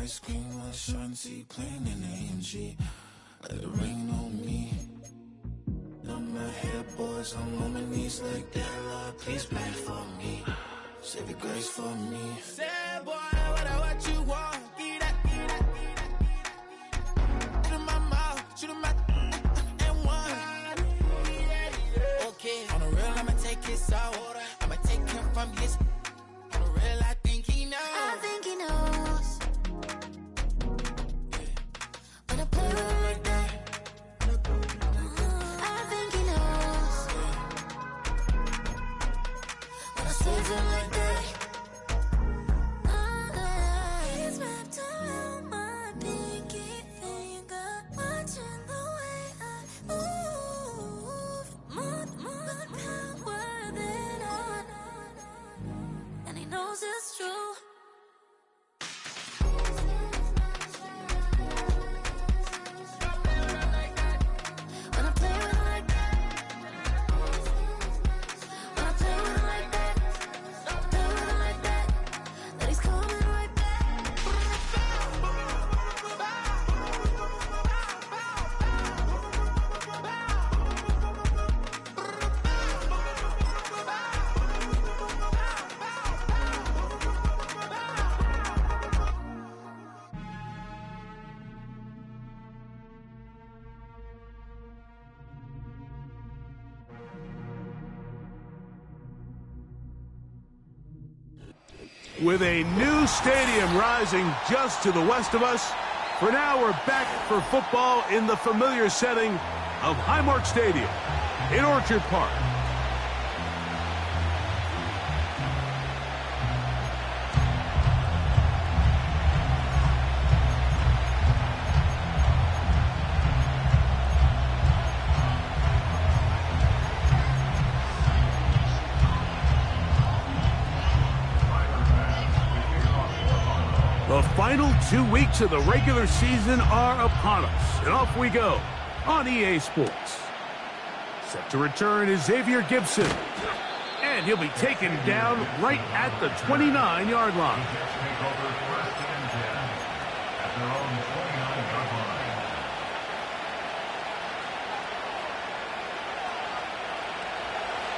ice cream, my shanty playing in AMG. Let it rain on me. On my head, boys, I'm on my knees like that. Lord, please pray for me. Save your grace for me. Say, boy, what you want? Give that. Shoot in my mouth, shoot in my and one. Okay, on the real, I'ma take his out. I'ma take him from his. On the real, I think he knows. I think he knows. When I play with him like that. I think he knows. When I save him like that. He's wrapped around my pinky finger, watching the way I move. More power than on. And he knows it's true. When I play with him like that. When I play with him like that. Play with him like that. That he's coming right back. With a new stadium rising just to the west of us, for now we're back for football in the familiar setting of Highmark Stadium in Orchard Park. The final 2 weeks of the regular season are upon us, and off we go on EA Sports. Set to return is Xavier Gibson, and he'll be taken down right at the 29-yard line.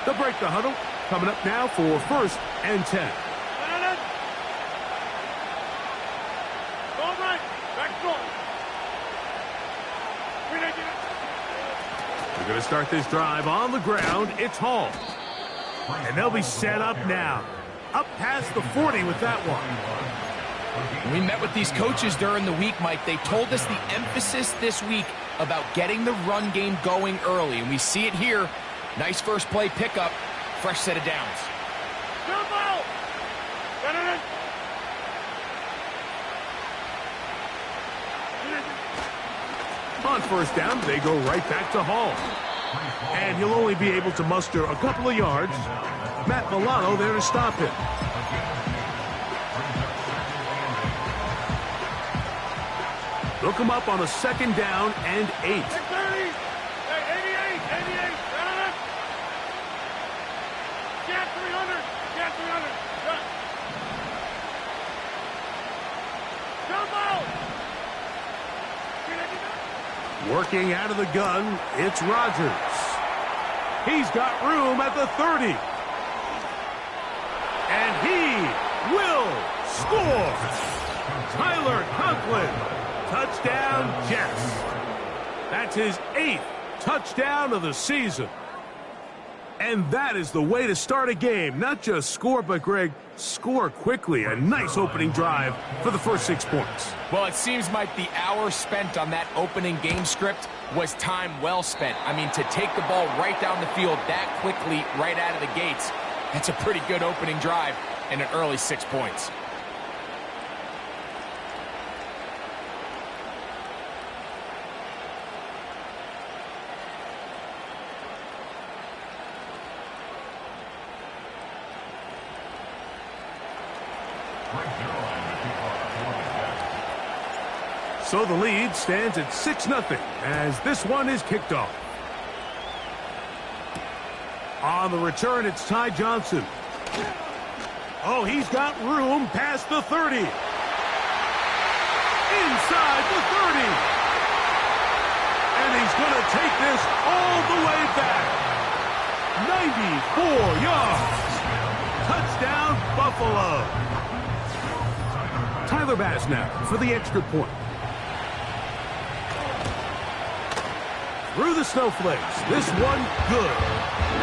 They'll break the huddle, coming up now for 1st and 10. We're going to start this drive on the ground. It's Hall. And they'll be set up now. Up past the 40 with that one. We met with these coaches during the week, Mike. They told us the emphasis this week about getting the run game going early. And we see it here. Nice first play pickup. Fresh set of downs. On 1st down, they go right back to Hall. And he'll only be able to muster a couple of yards. Matt Milano there to stop him. They'll come up on a 2nd down and 8. Working out of the gun, it's Rodgers. He's got room at the 30. And he will score. Tyler Conklin. Touchdown, Jets. That's his 8th touchdown of the season. And that is the way to start a game. Not just score, but, Greg, score quickly. A nice opening drive for the first 6 points. Well, it seems like the hour spent on that opening game script was time well spent. I mean, to take the ball right down the field that quickly right out of the gates, that's a pretty good opening drive and an early 6 points. So the lead stands at 6-0 as this one is kicked off. On the return, it's Ty Johnson. Oh, he's got room past the 30. inside the 30. And he's going to take this all the way back. 94 yards. Touchdown, Buffalo. Tyler Bass now for the extra point. Through the snowflakes. This one good.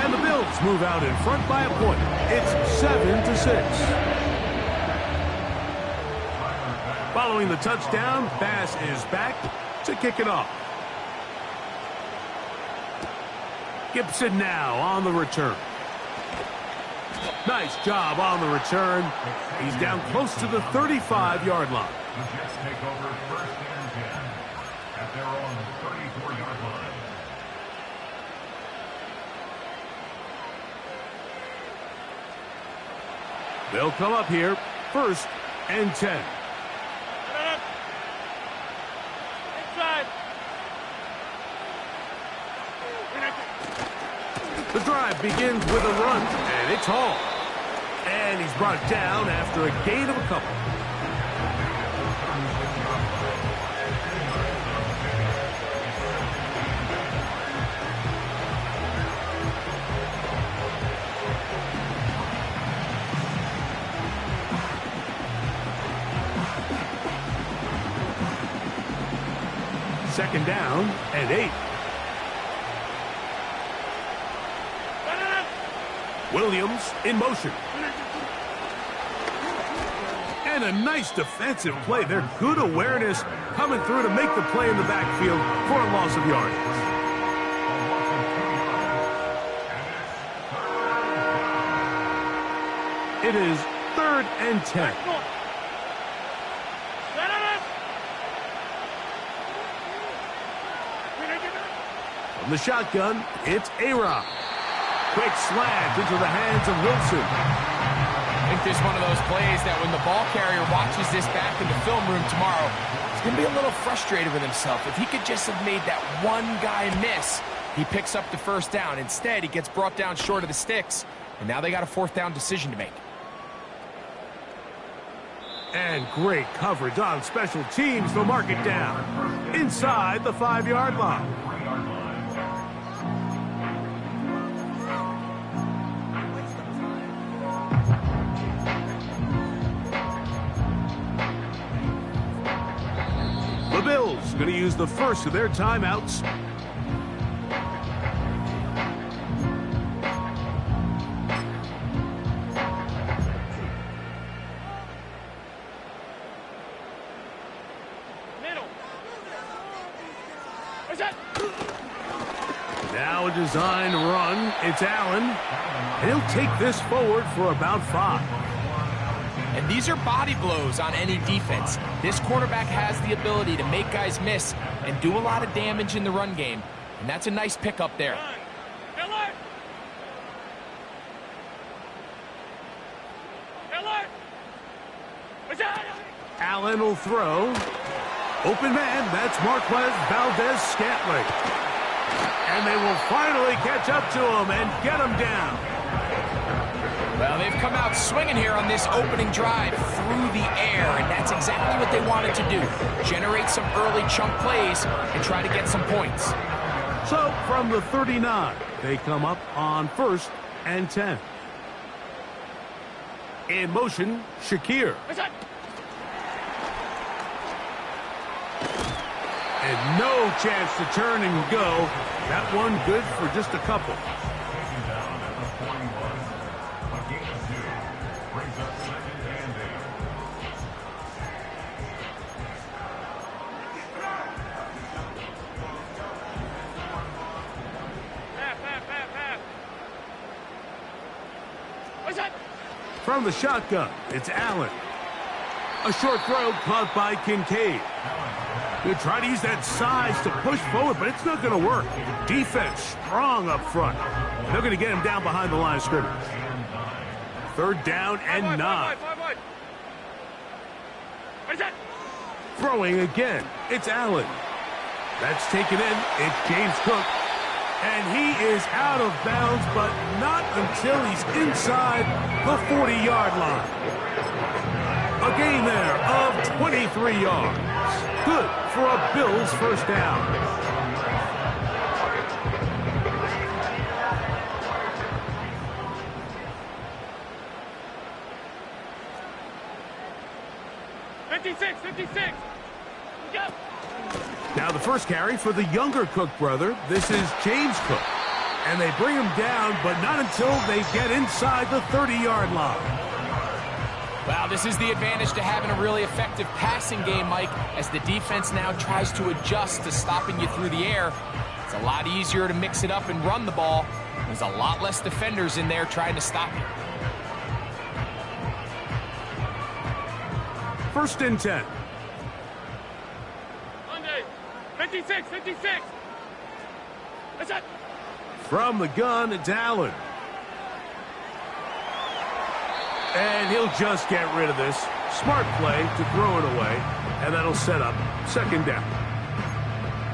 And the Bills move out in front by a point. It's 7-6. Following the touchdown, Bass is back to kick it off. Gibson now on the return. Nice job on the return. He's down close to the 35-yard line. The Jets take over first and 10 at their own 34-yard line. They'll come up here, first and 10. Inside. The drive begins with a run, and it's Hall. And he's brought down after a gain of a couple. Second down and 8. Williams in motion. And a nice defensive play. They're good awareness coming through to make the play in the backfield for a loss of yardage. It is 3rd and 10. From the shotgun, it's A-Rob. Quick slant into the hands of Wilson. I think this is one of those plays that when the ball carrier watches this back in the film room tomorrow, he's going to be a little frustrated with himself. If he could just have made that one guy miss, he picks up the first down. Instead, he gets brought down short of the sticks, and now they got a 4th down decision to make. And great coverage on special teams. They'll mark it down inside the 5-yard line. The Bills going to use the first of their timeouts. Now a design run. It's Allen. And he'll take this forward for about 5. And these are body blows on any defense. This quarterback has the ability to make guys miss and do a lot of damage in the run game. And that's a nice pickup there. Allen will throw. Open man, that's Marquez Valdez-Scantling. And they will finally catch up to him and get him down. Well, they've come out swinging here on this opening drive through the air, and that's exactly what they wanted to do. Generate some early chunk plays and try to get some points. So, from the 39, they come up on 1st and 10. In motion, Shakir. And no chance to turn and go. That one good for just a couple. From the shotgun, it's Allen. A short throw caught by Kincaid. They'll try to use that size to push forward, but it's not going to work. Defense strong up front. They're going to get him down behind the line of scrimmage. 3rd down and 9. Throwing again. It's Allen. That's taken in. It's James Cook. And he is out of bounds, but not until he's inside the 40-yard line. A gain there of 23 yards. Good for a Bills first down. Now the first carry for the younger Cook brother. This is James Cook. And they bring him down, but not until they get inside the 30-yard line. Well, this is the advantage to having a really effective passing game, Mike, as the defense now tries to adjust to stopping you through the air. It's a lot easier to mix it up and run the ball. There's a lot less defenders in there trying to stop you. First and 10. Monday, 56. That's it. From the gun, it's Allen. And he'll just get rid of this. Smart play to throw it away, and that'll set up second down.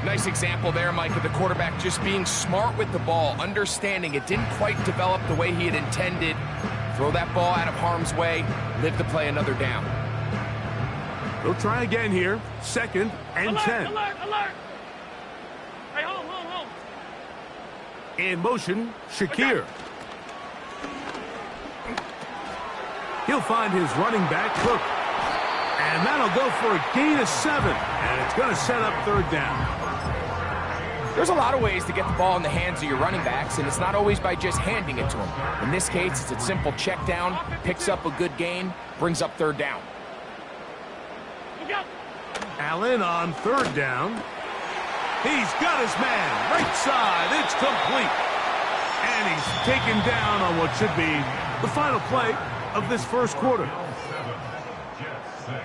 Nice example there, Mike, of the quarterback just being smart with the ball, understanding it didn't quite develop the way he had intended. Throw that ball out of harm's way, live to play another down. They'll try again here. Second and 10. Alert! Hey, home. In motion, Shakir. He'll find his running back, Cook. And that'll go for a gain of 7. And it's going to set up third down. There's a lot of ways to get the ball in the hands of your running backs, and it's not always by just handing it to them. In this case, it's a simple check down, picks up a good gain, brings up third down. Allen on third down. He's got his man. Right side. It's complete. And he's taken down on what should be the final play of this first quarter. Jets 6.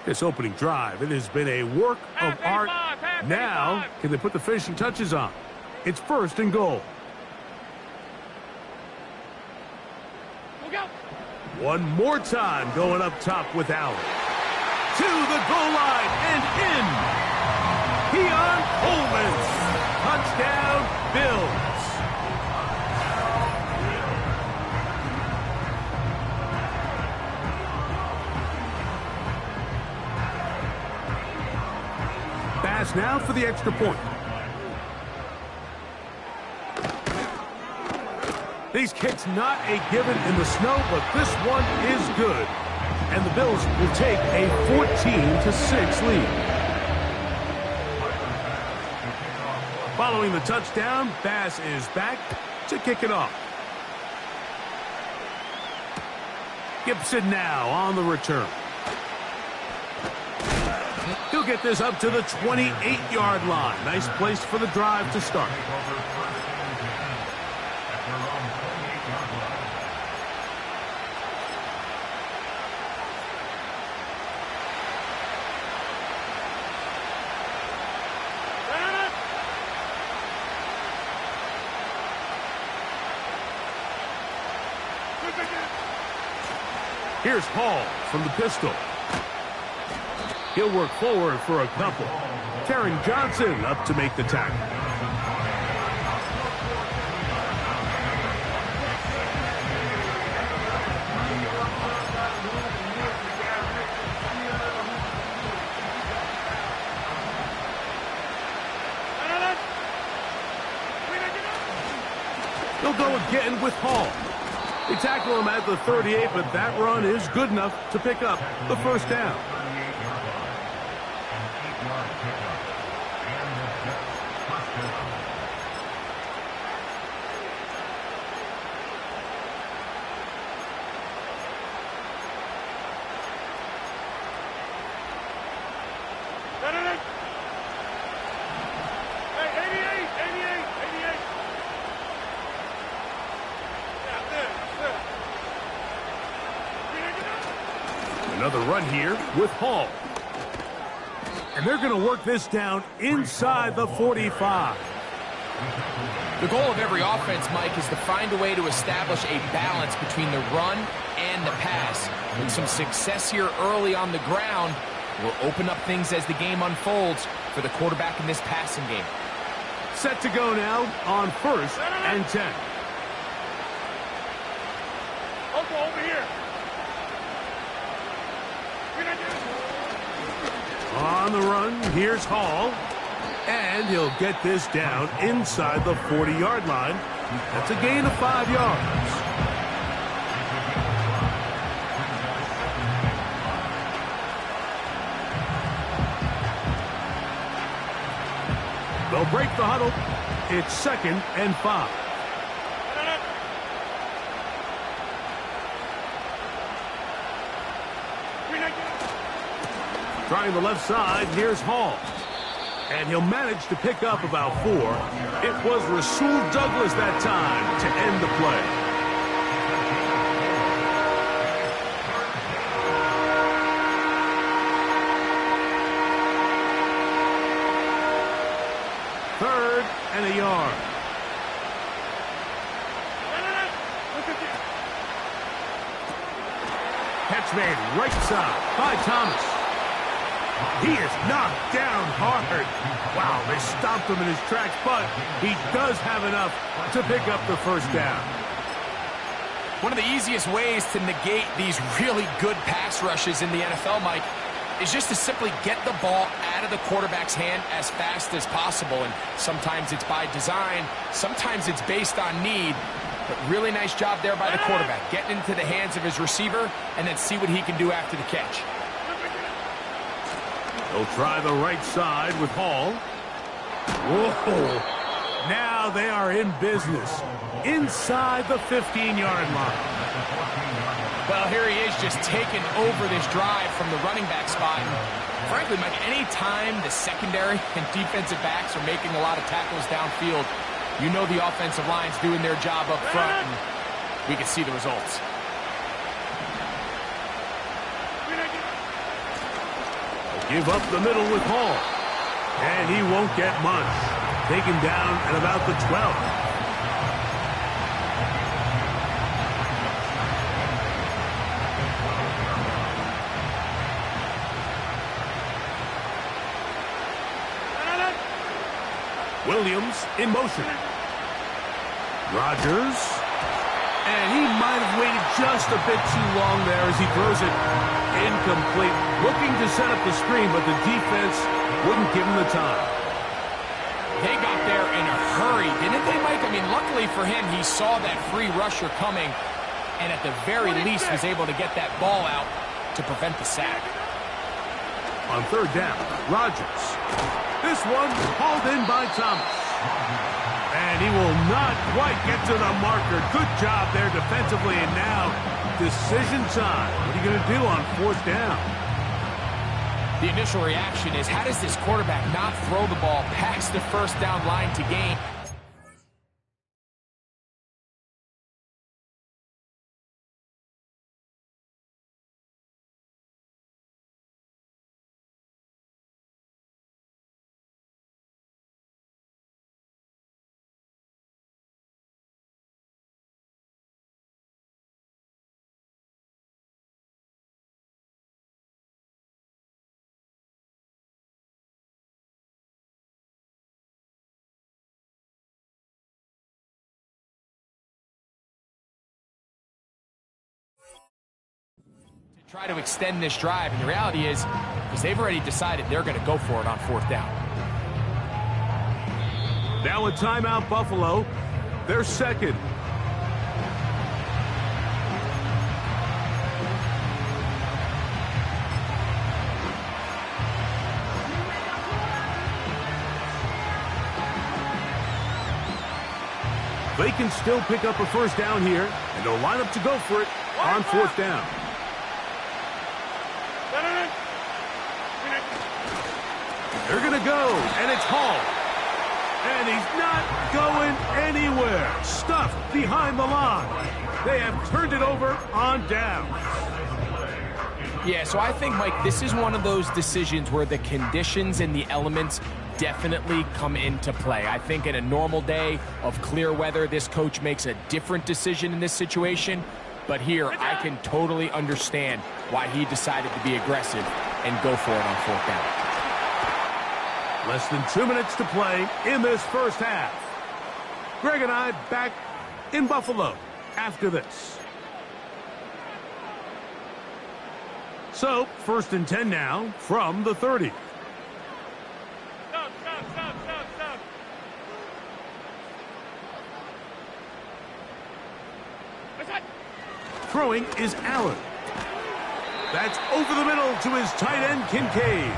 This opening drive, it has been a work of art. Now, can they put the finishing touches on? It's first and goal. One more time going up top with Allen. To the goal line and in. Keon Coleman. Touchdown, Bills. Pass now for the extra point. These kicks not a given in the snow, but this one is good. And the Bills will take a 14-6 lead. Following the touchdown, Bass is back to kick it off. Gibson now on the return. He'll get this up to the 28-yard line. Nice place for the drive to start. Here's Hall from the pistol. He'll work forward for a couple. Taron Johnson up to make the tackle. He'll go again with Hall. They tackle him at the 38, but that run is good enough to pick up the first down. Another run here with Hall. And they're going to work this down inside the 45. The goal of every offense, Mike, is to find a way to establish a balance between the run and the pass. With some success here early on the ground will open up things as the game unfolds for the quarterback in this passing game. Set to go now on 1st and 10. Uncle, over here. On the run, here's Hall. And he'll get this down inside the 40-yard line. That's a gain of 5 yards. They'll break the huddle. It's 2nd and 5. Trying the left side, here's Hall. And he'll manage to pick up about 4. It was Rasul Douglas that time to end the play. Third and a yard. Catch made right side by Thomas. He is knocked down hard. Wow, they stopped him in his tracks, but he does have enough to pick up the first down. One of the easiest ways to negate these really good pass rushes in the NFL, Mike, is just to simply get the ball out of the quarterback's hand as fast as possible. And sometimes it's by design, sometimes it's based on need. But really nice job there by the quarterback, getting into the hands of his receiver and then see what he can do after the catch. They'll try the right side with Hall. Whoa! Now they are in business inside the 15-yard line. Well, here he is just taking over this drive from the running back spot. And frankly, Mike, any time the secondary and defensive backs are making a lot of tackles downfield, you know the offensive line's doing their job up front, and we can see the results. Give up the middle with Hall. And he won't get much. Taken down at about the 12. Williams in motion. Rodgers. And he might have waited just a bit too long there as he throws it incomplete. Looking to set up the screen, but the defense wouldn't give him the time. They got there in a hurry, didn't they, Mike? I mean, luckily for him, he saw that free rusher coming, and at the very least was able to get that ball out to prevent the sack. On 3rd down, Rodgers. This one hauled in by Thomas. And he will not quite get to the marker. Good job there defensively, and now decision time. What are you going to do on 4th down? The initial reaction is, how does this quarterback not throw the ball past the 1st down line to gain? Try to extend this drive, and the reality is they've already decided they're going to go for it on 4th down. Now a timeout, Buffalo. They're 2nd. They can still pick up a 1st down here, and they'll line up to go for it on 4th down. They're going to go, and it's Hall. And he's not going anywhere. Stuffed behind the line. They have turned it over on down. Yeah, so I think, Mike, this is one of those decisions where the conditions and the elements definitely come into play. I think in a normal day of clear weather, this coach makes a different decision in this situation. But here, I can totally understand why he decided to be aggressive and go for it on 4th down. Less than 2 minutes to play in this first half. Greg and I back in Buffalo after this. So, 1st and 10 now from the 30. Stop. Throwing is Allen. That's over the middle to his tight end, Kincaid.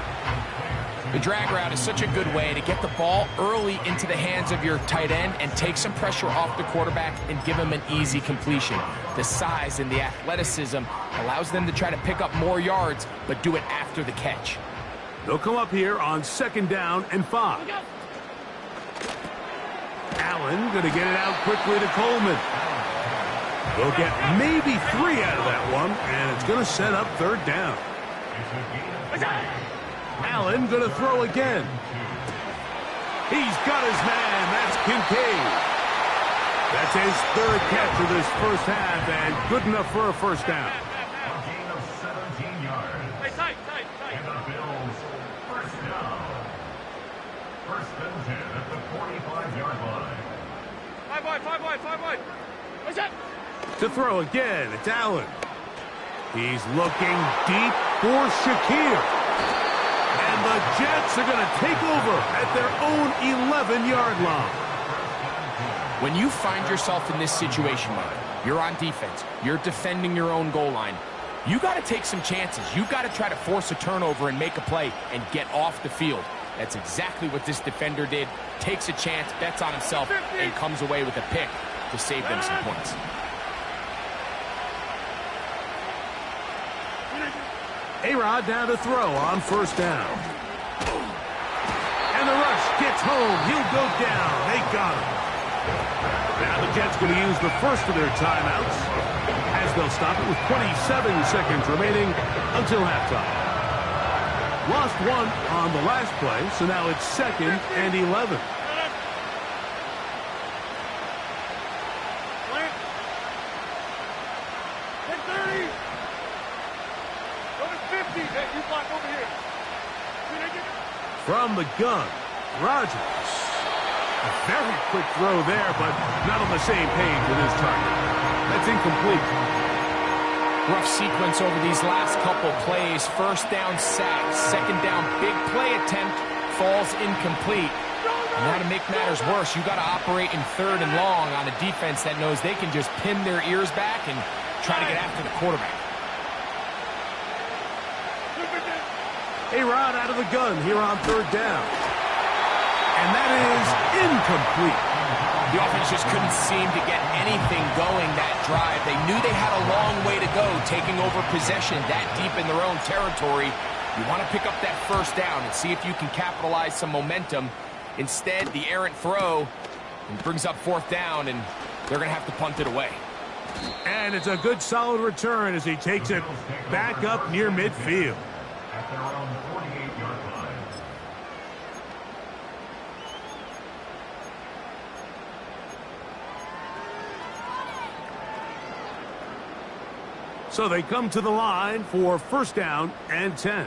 The drag route is such a good way to get the ball early into the hands of your tight end and take some pressure off the quarterback and give him an easy completion. The size and the athleticism allows them to try to pick up more yards, but do it after the catch. They'll come up here on 2nd down and 5. Allen going to get it out quickly to Coleman. They'll get maybe 3 out of that one, and it's going to set up 3rd down. Allen going to throw again. He's got his man. That's Kincaid. That's his 3rd catch of this first half, and good enough for a 1st down. A gain of 17 yards. Tight. And the Bills, 1st down. 1st and 10 at the 45-yard line. 5 wide. What's that? To throw again, it's Allen. He's looking deep for Shakir. And the Jets are going to take over at their own 11-yard line. When you find yourself in this situation, Mike, you're on defense, you're defending your own goal line, you got to take some chances. You got to try to force a turnover and make a play and get off the field. That's exactly what this defender did. Takes a chance, bets on himself, and comes away with a pick to save them some points. A-Rod down to throw on 1st down. And the rush gets home. He'll go down. They got him. Now the Jets going to use the first of their timeouts as they'll stop it with 27 seconds remaining until halftime. Lost 1 on the last play, so now it's 2nd and 11. From the gun, Rodgers. A very quick throw there, but not on the same page with his target. That's incomplete. Rough sequence over these last couple plays. 1st down sack, 2nd down big play attempt, falls incomplete. And now to make matters worse, you got to operate in 3rd and long on a defense that knows they can just pin their ears back and try to get after the quarterback. A-Rod out of the gun here on 3rd down. And that is incomplete. The offense just couldn't seem to get anything going that drive. They knew they had a long way to go, taking over possession that deep in their own territory. You want to pick up that 1st down and see if you can capitalize some momentum. Instead, the errant throw brings up 4th down, and they're going to have to punt it away. And it's a good solid return as he takes it back up near midfield. At their own 48-yard line. So they come to the line for 1st down and 10.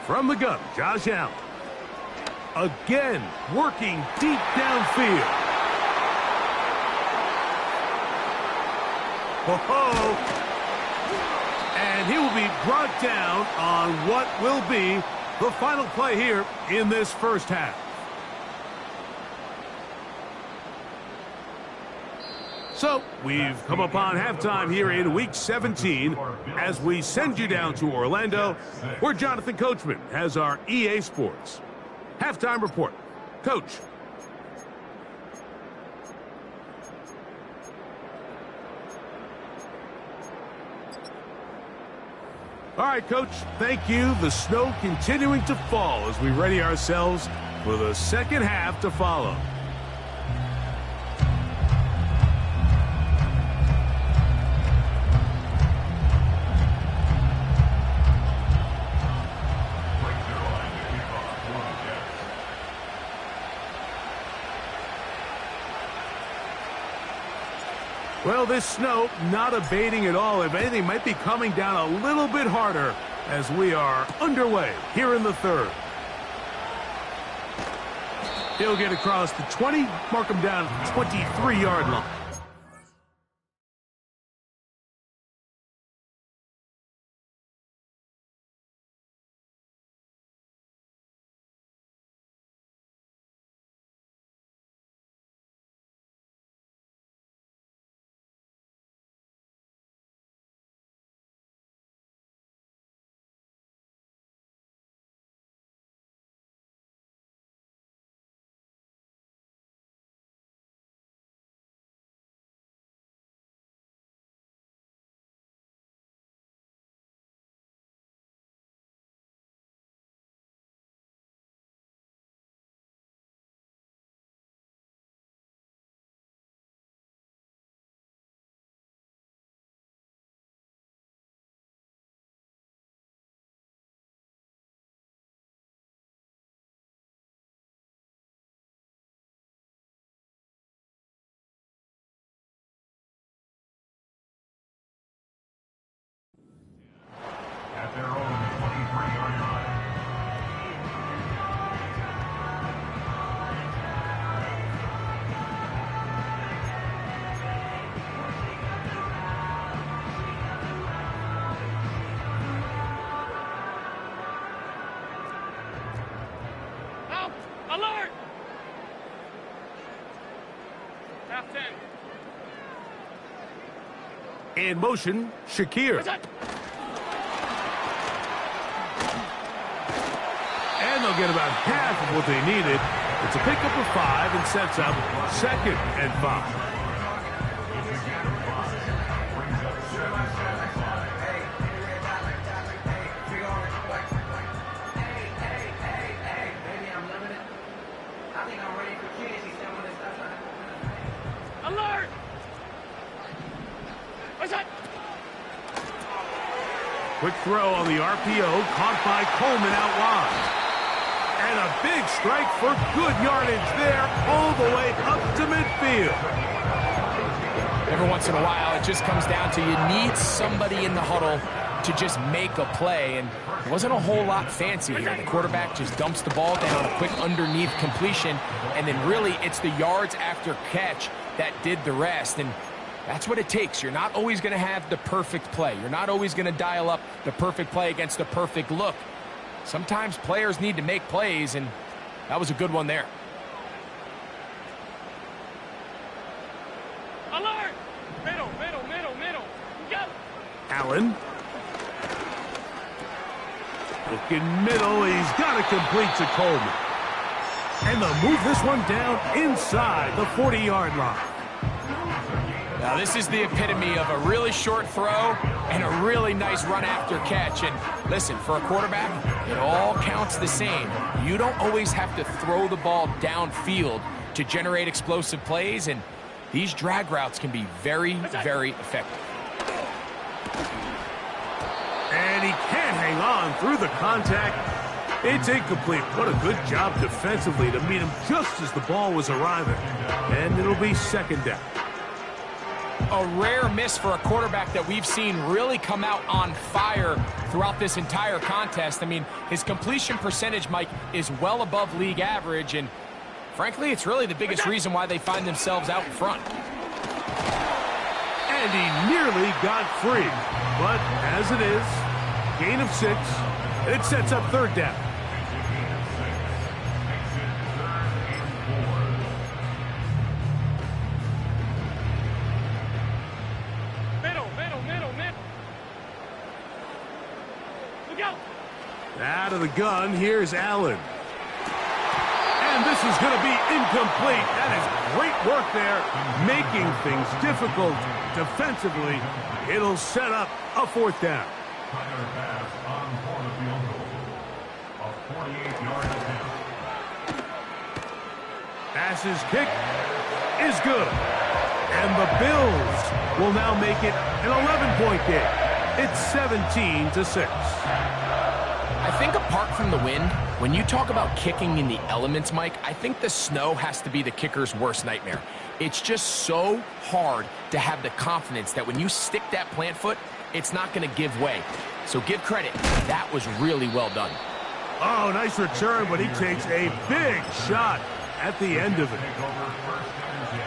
From the gun, Josh Allen. Again, working deep downfield. Ho-ho! And he will be brought down on what will be the final play here in this first half. So, we've come upon halftime here in Week 17 as we send you down to Orlando, where Jonathan Coachman has our EA Sports halftime report. Coach. All right, Coach, thank you. The snow continuing to fall as we ready ourselves for the second half to follow. Well, this snow not abating at all. If anything, might be coming down a little bit harder as we are underway here in the third. He'll get across the 20, mark him down at the 23-yard line. At their own 23-yard line. Out! Alert! Half 10. In motion, Shakir. What's that? And they'll get about half of what they needed. It's a pickup of 5 and sets up 2nd and 5. Alert! What's that? Quick throw on the RPO, caught by Coleman out wide. And a big strike for good yardage there, all the way up to midfield. Every once in a while, it just comes down to you need somebody in the huddle to just make a play, and it wasn't a whole lot fancy here. The quarterback just dumps the ball down, a quick underneath completion, and then really it's the yards after catch that did the rest, and that's what it takes. You're not always going to have the perfect play. You're not always going to dial up the perfect play against the perfect look. Sometimes players need to make plays, and that was a good one there. Alert! Middle, middle, middle, middle. Go! Allen. Looking middle, he's got it complete to Coleman. And they'll move this one down inside the 40-yard line. Now, this is the epitome of a really short throw and a really nice run after catch. And listen, for a quarterback, it all counts the same. You don't always have to throw the ball downfield to generate explosive plays, and these drag routes can be very, very effective. And he can't hang on through the contact. It's incomplete. What a good job defensively to meet him just as the ball was arriving. And it'll be 2nd down. A rare miss for a quarterback that we've seen really come out on fire throughout this entire contest. I mean, his completion percentage, Mike, is well above league average, and frankly, it's really the biggest reason why they find themselves out in front. And he nearly got free. But as it is, gain of 6, it sets up 3rd down. Out of the gun, here's Allen. And this is going to be incomplete. That is great work there, making things difficult defensively. It'll set up a 4th down. Tyler pass on for the field goal. A 48-yard attempt. Pass's kick is good. And the Bills will now make it an 11-point game. It's 17-6. I think apart from the wind, when you talk about kicking in the elements, Mike, I think the snow has to be the kicker's worst nightmare. It's just so hard to have the confidence that when you stick that plant foot, it's not going to give way. So give credit. That was really well done. Oh, nice return, but he takes a big shot at the end of it. Take over first and 10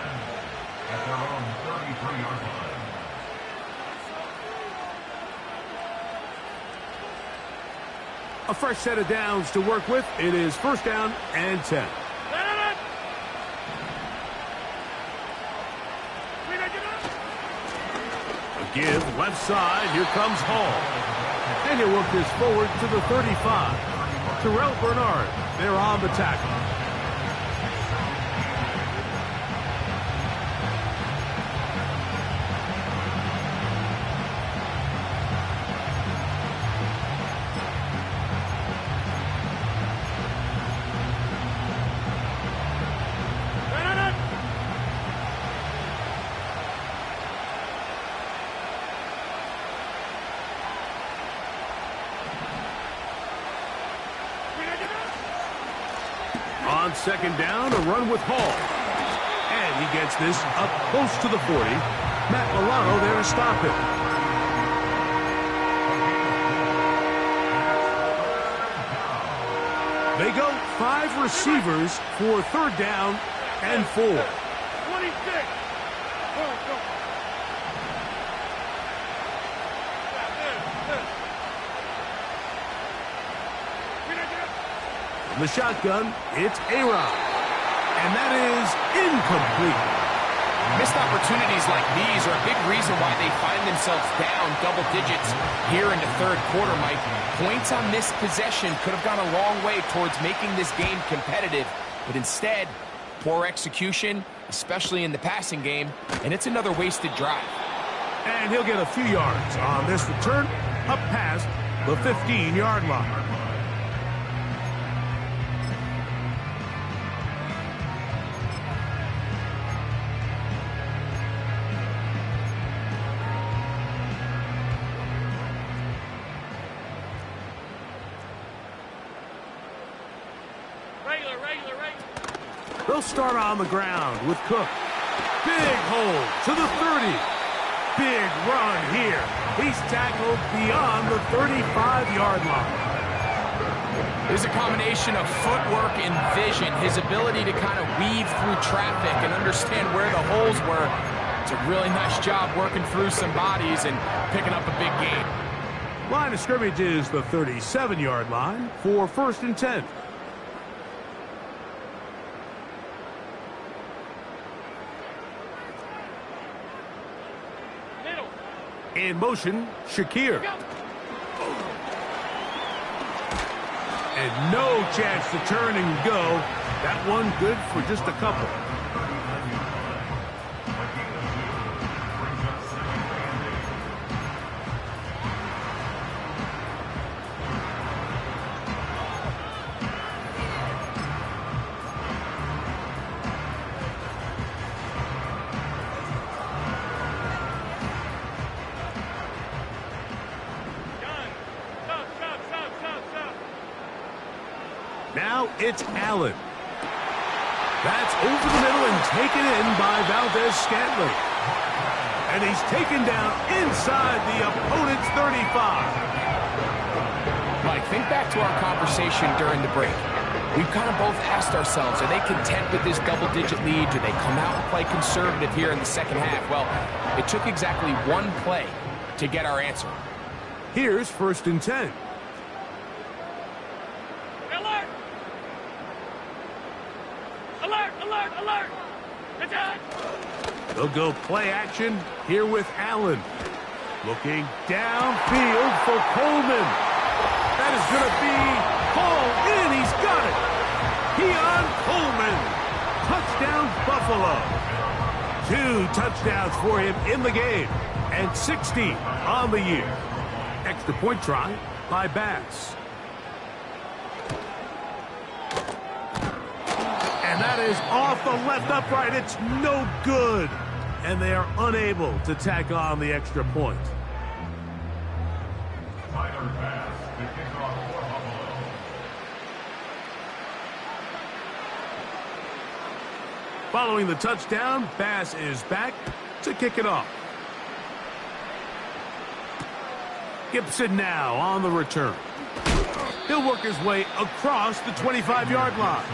at their own 33-yard line. A fresh set of downs to work with. It is first down and 10. A give, left side. Here comes Hall. And he'll work this forward to the 35. Terrell Bernard, they're on the tackle. On second down, a run with Hall. And he gets this up close to the 40. Matt Milano there to stop it. They go 5 receivers for third down and 4. 26. Go, go. The shotgun, it's A-Rod. And that is incomplete. Missed opportunities like these are a big reason why they find themselves down double digits here in the third quarter, Mike. Points on this possession could have gone a long way towards making this game competitive, but instead, poor execution, especially in the passing game, and it's another wasted drive. And he'll get a few yards on this return up past the 15-yard line. Regular. They'll start on the ground with Cook. Big hole to the 30. Big run here. He's tackled beyond the 35-yard line. There's a combination of footwork and vision, his ability to kind of weave through traffic and understand where the holes were. It's a really nice job working through some bodies and picking up a big gain. Line of scrimmage is the 37-yard line for first and 10. In motion, Shakir. And no chance to turn and go. That one good for just a couple. Now it's Allen. That's over the middle and taken in by Valdez-Scantling. And he's taken down inside the opponent's 35. Mike, think back to our conversation during the break. We've kind of both asked ourselves, are they content with this double-digit lead? Do they come out and play conservative here in the second half? Well, it took exactly one play to get our answer. Here's first and 10. Alert! Attack! They'll go play action here with Allen. Looking downfield for Coleman. That is going to be hauled in. He's got it. Keon Coleman. Touchdown, Buffalo. 2 touchdowns for him in the game. And 60 on the year. Extra point try by Bass. And that is off the left upright. It's no good. And they are unable to tack on the extra point. Tyler Bass to kick off for Buffalo. Following the touchdown, Bass is back to kick it off. Gibson now on the return. He'll work his way across the 25-yard line.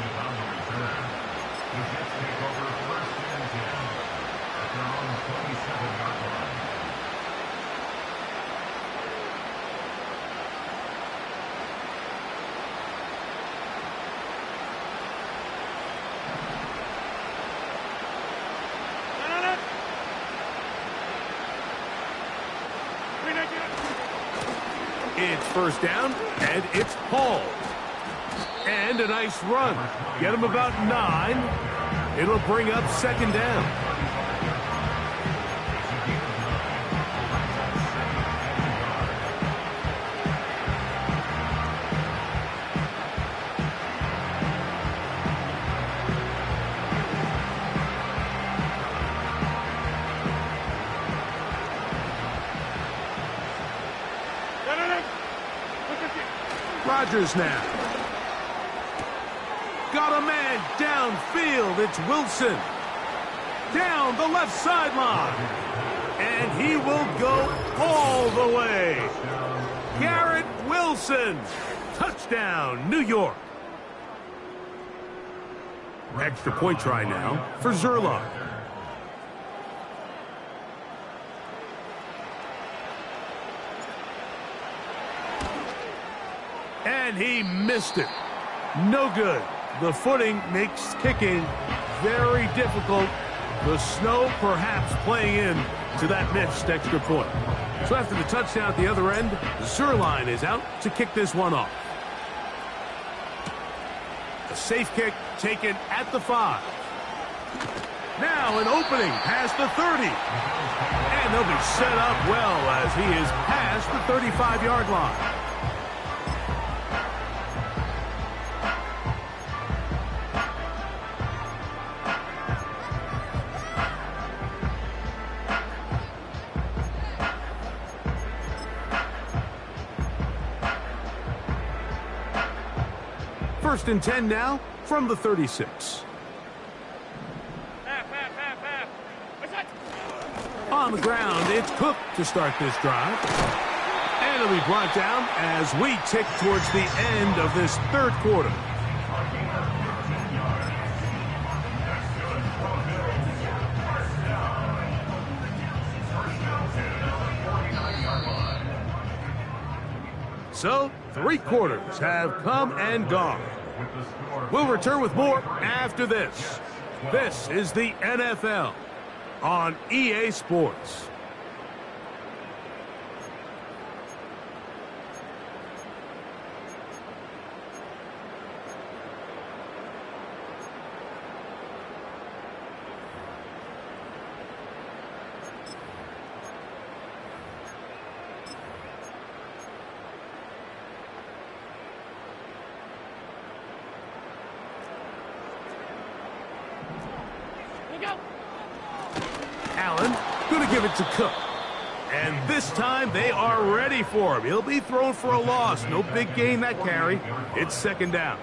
It's first down, and it's Paul. And a nice run. Get him about 9. It'll bring up second down. Rodgers now. Got a man downfield. It's Wilson. Down the left sideline. And he will go all the way. Garrett Wilson. Touchdown, New York. Extra point try now for Zerline. And he missed it. No good. The footing makes kicking very difficult. The snow perhaps playing in to that missed extra point. So after the touchdown at the other end, Zerline is out to kick this one off. A safe kick taken at the 5. Now an opening past the 30. And they'll be set up well as he is past the 35-yard line. First and 10 now from the 36. On the ground, it's Cook to start this drive. And it'll be brought down as we tick towards the end of this third quarter. So, 3 quarters have come and gone. We'll return with more after this. This is the NFL on EA Sports. Allen going to give it to Cook. And this time they are ready for him. He'll be thrown for a loss. No big gain that carry. It's second down.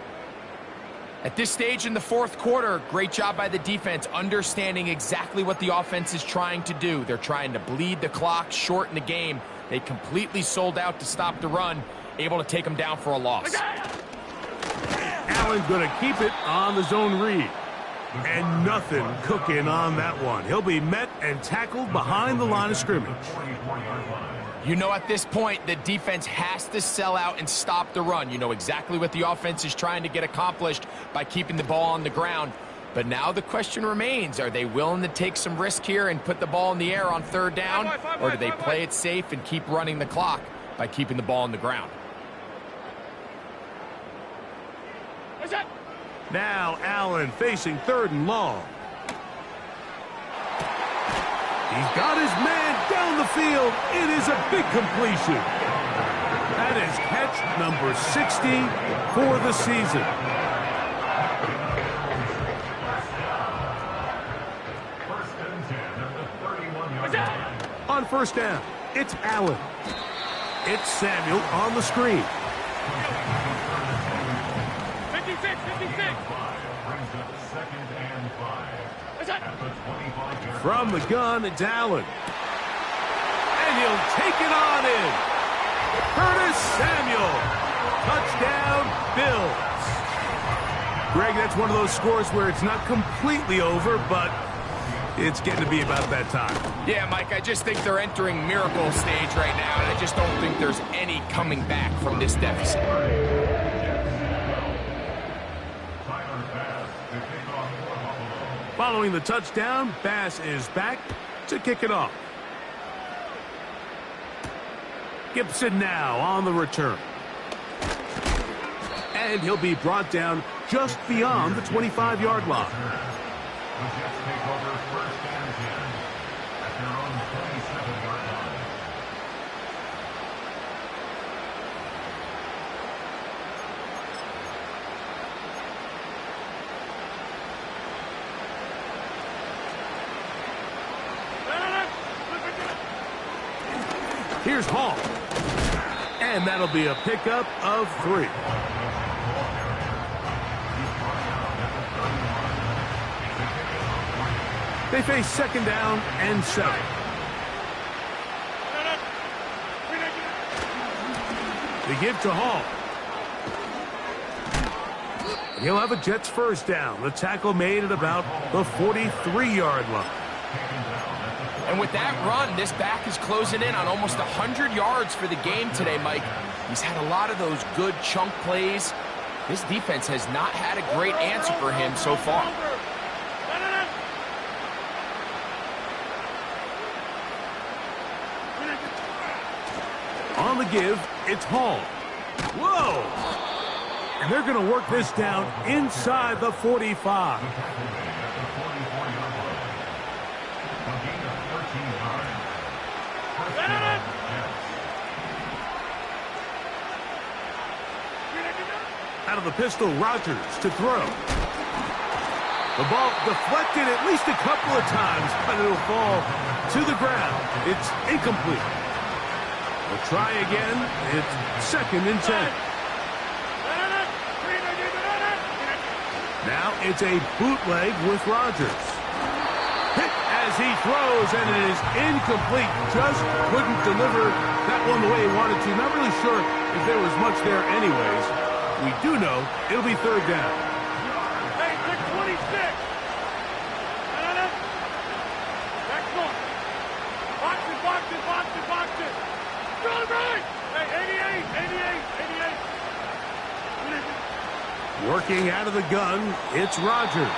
At this stage in the fourth quarter, great job by the defense understanding exactly what the offense is trying to do. They're trying to bleed the clock, shorten the game. They completely sold out to stop the run, able to take them down for a loss. Allen going to keep it on the zone read. And nothing cooking on that one. He'll be met and tackled behind the line of scrimmage. You know, at this point, the defense has to sell out and stop the run. You know exactly what the offense is trying to get accomplished by keeping the ball on the ground. But now the question remains, are they willing to take some risk here and put the ball in the air on third down? Or do they play it safe and keep running the clock by keeping the ball on the ground? Now Allen facing third and long. He's got his man down the field. It is a big completion. That is catch number 60 for the season. First and 10 at the 31-yard line. On first down, it's Allen. It's Samuel on the screen. 56. Brings up second and 5. From the gun, it's Allen. And he'll take it on in. Curtis Samuel. Touchdown, Bills. Greg, that's one of those scores where it's not completely over, but it's getting to be about that time. Yeah, Mike, I just think they're entering miracle stage right now, and I just don't think there's any coming back from this deficit. Following the touchdown, Bass is back to kick it off. Gibson now on the return. And he'll be brought down just beyond the 25-yard line. The Jets take over 1st and 10 at their own 27-yard line. Here's Hall. And that'll be a pickup of 3. They face 2nd down and 7. They give to Hall. He'll have a Jets 1st down. The tackle made at about the 43-yard line. And with that run, this back is closing in on almost 100 yards for the game today, Mike. He's had a lot of those good chunk plays. This defense has not had a great answer for him so far. On the give, it's Hall. Whoa! And they're going to work this down inside the 45. Out of the pistol, Rodgers to throw. The ball deflected at least a couple of times, but it'll fall to the ground. It's incomplete. We'll try again. It's 2nd and 10. Now it's a bootleg with Rodgers. Hit as he throws, and it is incomplete. Just couldn't deliver that one the way he wanted to. Not really sure if there was much there anyways. We do know it'll be 3rd down. Hey, pick 26. Back one. Box it, box it, box it, box it. Run right. Hey, 88. Working out of the gun, it's Rodgers.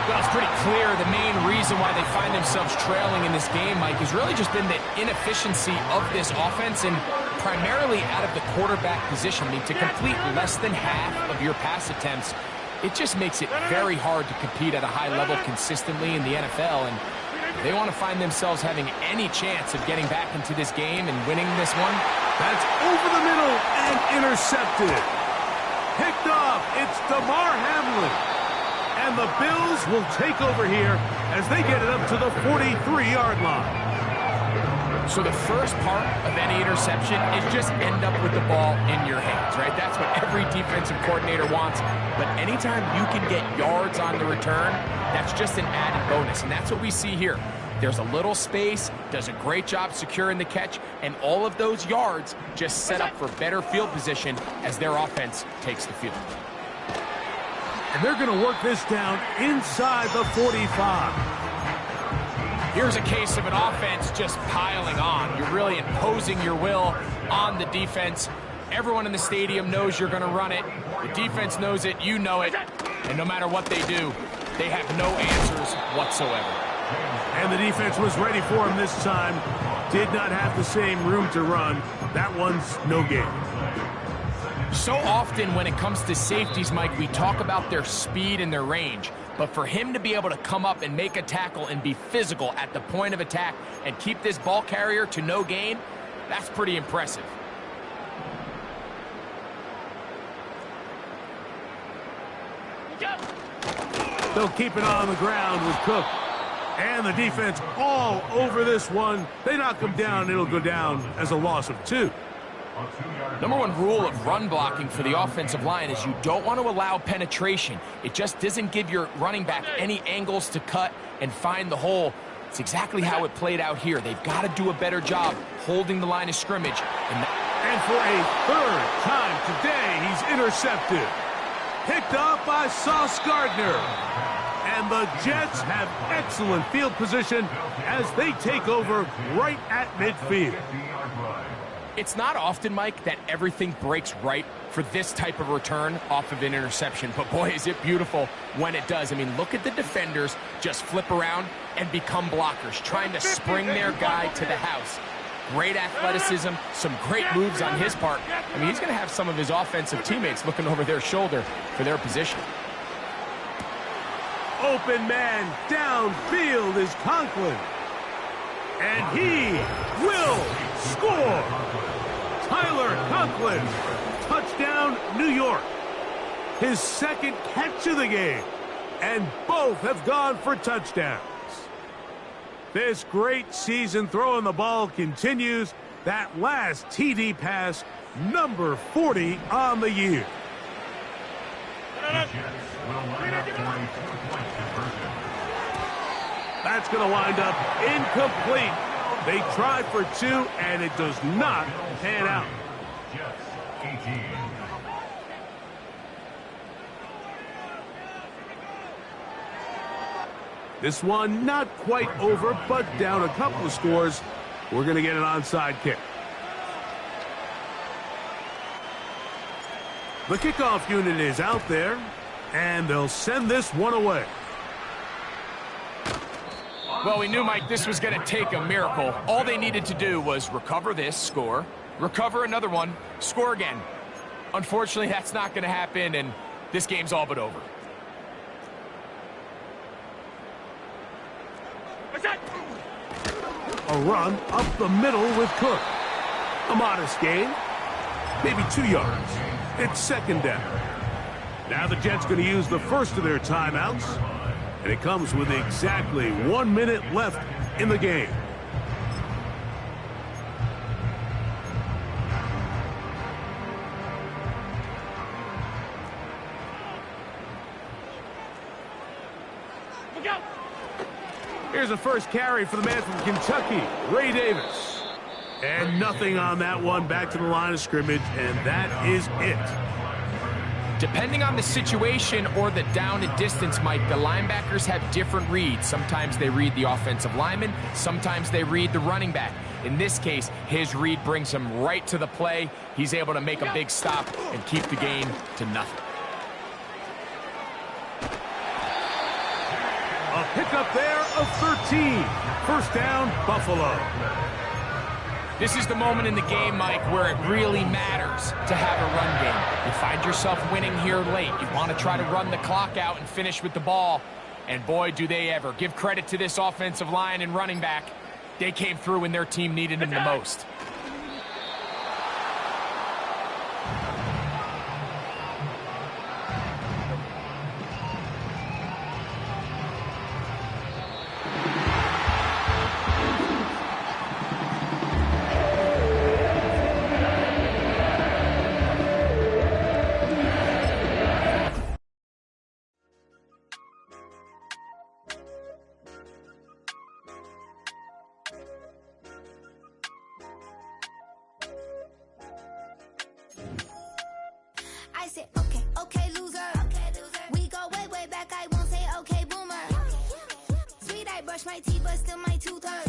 Well, it's pretty clear the main reason why they find themselves trailing in this game, Mike, has really just been the inefficiency of this offense and primarily out of the quarterback position. I mean, to complete less than half of your pass attempts, it just makes it very hard to compete at a high level consistently in the NFL. And if they want to find themselves having any chance of getting back into this game and winning this one, That's over the middle and intercepted. Picked off. It's DeMar Hamlin. And the Bills will take over here as they get it up to the 43-yard line. So the first part of any interception is just end up with the ball in your hands, right? That's what every defensive coordinator wants. But anytime you can get yards on the return, that's just an added bonus. And that's what we see here. There's a little space, does a great job securing the catch, and all of those yards just set up for better field position as their offense takes the field. And they're going to work this down inside the 45. Here's a case of an offense just piling on. You're really imposing your will on the defense. Everyone in the stadium knows you're going to run it. The defense knows it, you know it. And no matter what they do, they have no answers whatsoever. And the defense was ready for him this time. Did not have the same room to run. That one's no gain. So often when it comes to safeties, Mike, we talk about their speed and their range. But for him to be able to come up and make a tackle and be physical at the point of attack and keep this ball carrier to no gain, that's pretty impressive. They'll keep it on the ground with Cook. And the defense all over this one. They knock him down. It'll go down as a loss of 2. Number one rule of run blocking for the offensive line is you don't want to allow penetration. It just doesn't give your running back any angles to cut and find the hole. It's exactly how it played out here. They've got to do a better job holding the line of scrimmage. And for a third time today, he's intercepted. Picked off by Sauce Gardner. And the Jets have excellent field position as they take over right at midfield. It's not often, Mike, that everything breaks right for this type of return off of an interception. But boy, is it beautiful when it does. I mean, look at the defenders just flip around and become blockers, trying to spring their guy to the house. Great athleticism, some great moves on his part. I mean, he's going to have some of his offensive teammates looking over their shoulder for their position. Open man downfield is Conklin. And he will score. Tyler Conklin, touchdown New York. His second catch of the game. And both have gone for touchdowns. This great season throwing the ball continues. That last TD pass, number 40 on the year. That's going to wind up incomplete. They tried for two, and it does not pan out. This one not quite over, but down a couple of scores. We're going to get an onside kick. The kickoff unit is out there, and they'll send this one away. Well, we knew, Mike, this was going to take a miracle. All they needed to do was recover this, score, recover another one, score again. Unfortunately, that's not going to happen, and this game's all but over. A run up the middle with Cook. A modest gain, maybe 2 yards. It's second down. Now the Jets going to use the first of their timeouts. And it comes with exactly 1 minute left in the game. Here's a first carry for the man from Kentucky, Ray Davis. And nothing on that one, back to the line of scrimmage, and that is it. Depending on the situation or the down and distance, Mike, the linebackers have different reads. Sometimes they read the offensive lineman, sometimes they read the running back. In this case, his read brings him right to the play. He's able to make a big stop and keep the gain to nothing. A pickup there of 13. First down, Buffalo. This is the moment in the game, Mike, where it really matters to have a run game. You find yourself winning here late. You want to try to run the clock out and finish with the ball. And boy, do they ever. Give credit to this offensive line and running back. They came through when their team needed them the most. I said, okay, loser. We go way back. I won't say okay, boomer. Sweet, I brush my teeth, but still my tooth hurt.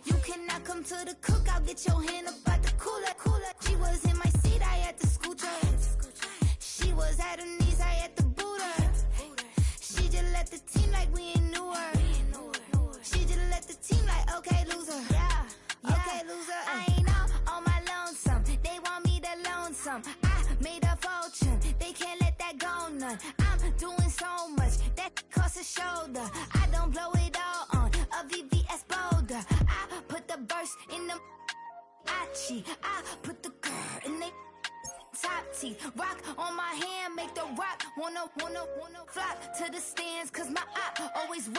You cannot come to the cookout, get your hand up at the cooler. She was in my seat, I had to scoot her. She was at her knees, I had to boot her. She just let the team like we ain't knew her. She just let the team like, okay, loser. Yeah, okay, loser. I ain't out on my lonesome. They want me to loan some. I made a fortune, they can't let that go none. I'm doing so much, that costs a shoulder. I don't blow it all on a VVS boulder. I put the burst in the I put the girl in the top teeth. Rock on my hand, make the rock wanna flop to the stands, cause my eye always right.